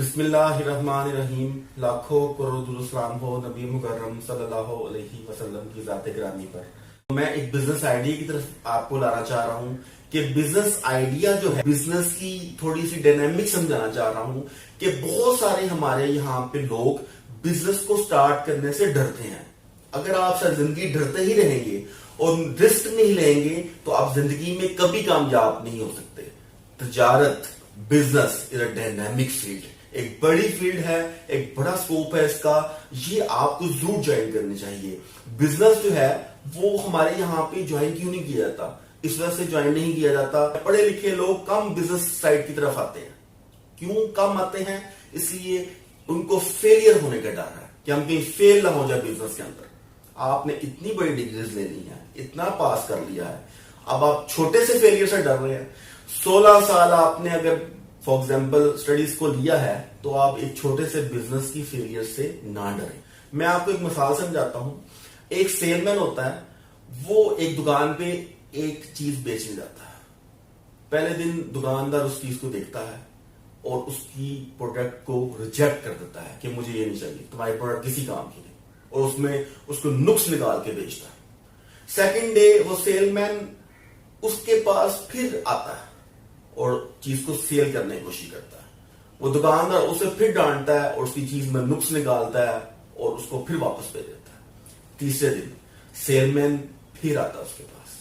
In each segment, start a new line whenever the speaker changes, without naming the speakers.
بسم اللہ الرحمن الرحیم. لاکھوں کروڑ درود سلام ہو نبی مکرم صلی اللہ علیہ وسلم کی ذات گرامی پر. میں ایک بزنس آئیڈیا کی طرف آپ کو لانا چاہ رہا ہوں کہ بزنس آئیڈیا جو ہے بزنس کی تھوڑی سی ڈائنامک سمجھانا چاہ رہا ہوں کہ بہت سارے ہمارے یہاں پہ لوگ بزنس کو سٹارٹ کرنے سے ڈرتے ہیں. اگر آپ سر زندگی ڈرتے ہی رہیں گے اور رسک نہیں لیں گے تو آپ زندگی میں کبھی کامیاب نہیں ہو سکتے. تجارت business is a dynamic field, ایک بڑی فیلڈ ہے، ایک بڑا سکوپ ہے اس کا. یہ آپ کو ضرور جوائن کرنی چاہیے. بزنس جو ہے وہ ہمارے یہاں پہ جوائن کیوں نہیں کیا جاتا؟ اس وجہ سے جوائن نہیں کیا جاتا پڑھے لکھے لوگ کم بزنس سائٹ کی طرف آتے ہیں. کیوں کم آتے ہیں؟ اس لیے ان کو فیلئر ہونے کا ڈر ہے کہ ہم کہیں فیل نہ ہو جائے بزنس کے اندر. آپ نے اتنی بڑی ڈگریز لے لی ہیں، اتنا پاس کر لیا ہے، اب آپ چھوٹے سے فیلئر سے ڈر رہے ہیں. 16 سال آپ نے اگر فار ایگزامپل اسٹڈیز کو لیا ہے تو آپ ایک چھوٹے سے بزنس کی فیلئر سے نہ ڈریں. میں آپ کو ایک مثال سمجھاتا ہوں. ایک سیل مین ہوتا ہے، وہ ایک دکان پہ ایک چیز بیچنے جاتا ہے. پہلے دن دکاندار اس چیز کو دیکھتا ہے اور اس کی پروڈکٹ کو ریجیکٹ کر دیتا ہے کہ مجھے یہ نہیں چاہیے، تمہاری پروڈکٹ کسی کام کی نہیں، اور اس میں اس کو نقص نکال کے بیچتا ہے. سیکنڈ ڈے وہ سیل مین اس کے پاس پھر آتا ہے اور چیز کو سیل کرنے کی کوشش کرتا ہے. وہ دکاندار اسے پھر ڈانٹتا ہے اور اس کی چیز میں نقص نکالتا ہے اور اس کو پھر واپس بھیج دیتا ہے. تیسرے دن سیل مین پھر آتا ہے اس کے پاس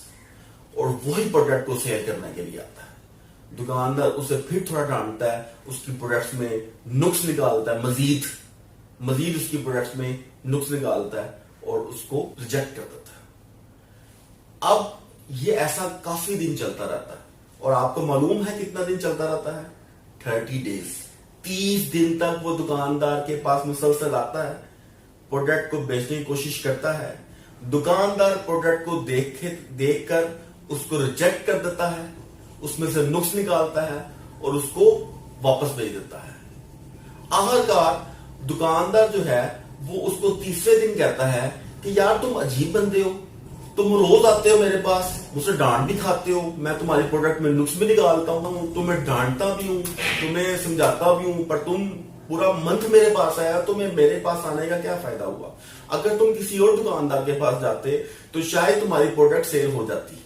اور وہی پروڈکٹ کو سیل کرنے کے لیے آتا ہے. دکاندار اسے پھر تھوڑا ڈانٹتا ہے، اس کی پروڈکٹس میں نقص نکالتا ہے، مزید اس کی پروڈکٹس میں نقص نکالتا ہے اور اس کو ریجیکٹ کر دیتا ہے. اب یہ ایسا کافی دن چلتا رہتا ہے اور آپ کو معلوم ہے کتنا دن چلتا رہتا ہے؟ 30 ڈیز. 30 دن تک وہ دکاندار کے پاس مسلسل آتا ہے، پروڈکٹ کو بیچنے کی کوشش کرتا ہے. دکاندار پروڈکٹ کو دیکھ کر اس کو ریجیکٹ کر دیتا ہے، اس میں سے نقص نکالتا ہے اور اس کو واپس بھیج دیتا ہے. آخرکار دکاندار جو ہے وہ اس کو تیسرے دن کہتا ہے کہ یار تم عجیب بندے ہو، تم روز آتے ہو میرے پاس، مجھ سے ڈانٹ بھی کھاتے ہو، میں تمہاری پروڈکٹ میں نقص بھی نکالتا ہوں، تمہیں ڈانٹتا بھی ہوں، تمہیں سمجھاتا بھی ہوں، پر تم پورا منتھ میرے پاس آیا، تمہیں میرے پاس آنے کا کیا فائدہ ہوا؟ اگر تم کسی اور دکاندار کے پاس جاتے تو شاید تمہاری پروڈکٹ سیل ہو جاتی.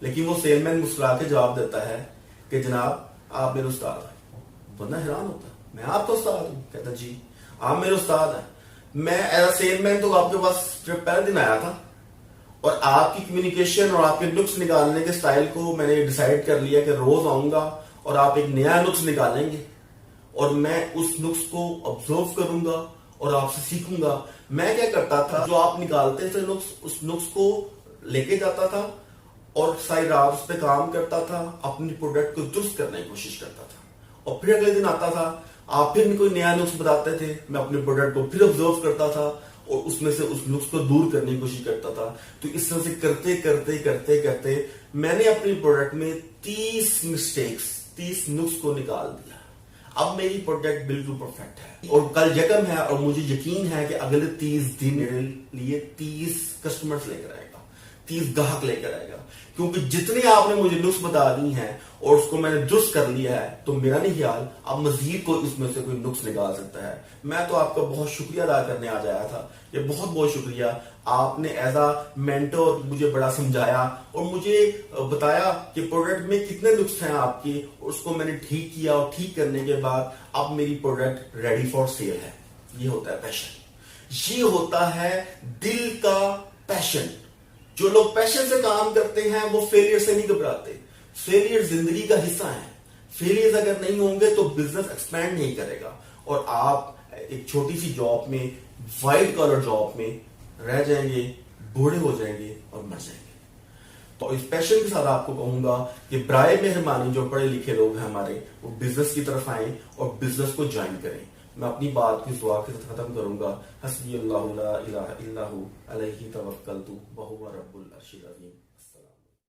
لیکن وہ سیل مین مسکرا کے جواب دیتا ہے کہ جناب آپ میرے استاد ہیں. بندہ حیران ہوتا ہے، میں آپ کا استاد ہوں؟ کہتا جی آپ میرے استاد ہیں. میں ایز اے سیل مین تو آپ کے پاس جب پہلے دن آیا تھا اور آپ کی کمیونیکیشن اور آپ کے نقص نکالنے کے سٹائل کو میں نے ڈیسائیڈ کر لیا کہ روز آؤں گا اور آپ ایک نیا نقص نکالیں گے اور میں اس نقص کو آبزرو کروں گا اور آپ سے سیکھوں گا. میں کیا کرتا تھا، جو آپ نکالتے تھے نقص، اس نقص کو لے کے جاتا تھا اور ساری رات اس پہ کام کرتا تھا، اپنی پروڈکٹ کو درست کرنے کی کوشش کرتا تھا. اور پھر اگلے دن آتا تھا، آپ پھر کوئی نیا نقص بتاتے تھے، میں اپنے پروڈکٹ کو پھر آبزرو کرتا تھا اور اس میں سے اس نقص کو دور کرنے کی کوشش کرتا تھا. تو اس طرح سے کرتے کرتے کرتے کرتے میں نے اپنی پروڈکٹ میں 30 نقص کو نکال دیا. اب میری پروڈکٹ بالکل پرفیکٹ ہے اور کل یکم ہے اور مجھے یقین ہے کہ اگلے 30 دن میرے لیے 30 کسٹمرز لے کر آئے گا، 30 گاہک لے کر آئے گا. کیونکہ جتنے آپ نے مجھے نقص بتا دی ہیں اور اس کو میں نے درست کر لیا ہے، تو میرا نہیں خیال اب مزید کوئی اس میں سے کوئی نقص نکال سکتا ہے. میں تو آپ کا بہت شکریہ ادا کرنے آ جایا تھا. یہ بہت بہت شکریہ. آپ نے ایز اے مینٹور مجھے بڑا سمجھایا اور مجھے بتایا کہ پروڈکٹ میں کتنے نقص ہیں آپ کے، اور اس کو میں نے ٹھیک کیا اور ٹھیک کرنے کے بعد اب میری پروڈکٹ ریڈی فار سیل ہے. یہ ہوتا ہے پیشن، یہ ہوتا ہے دل کا پیشن. جو لوگ پیشن سے کام کرتے ہیں وہ فیلئر سے نہیں گھبراتے. فیلئر زندگی کا حصہ ہے. فیلئر اگر نہیں ہوں گے تو بزنس ایکسپینڈ نہیں کرے گا اور آپ ایک چھوٹی سی جاب میں، وائٹ کالر جاب میں رہ جائیں گے، بوڑھے ہو جائیں گے اور مر جائیں گے. تو اس پیشن کے ساتھ آپ کو کہوں گا کہ برائے مہربانی جو پڑھے لکھے لوگ ہیں ہمارے، وہ بزنس کی طرف آئیں اور بزنس کو جوائن کریں. میں اپنی بات کی دعا کے ساتھ ختم کروں گا. حسبی اللہ لا الہ الا ہو علیہ توکلت وہو رب العرش العظیم.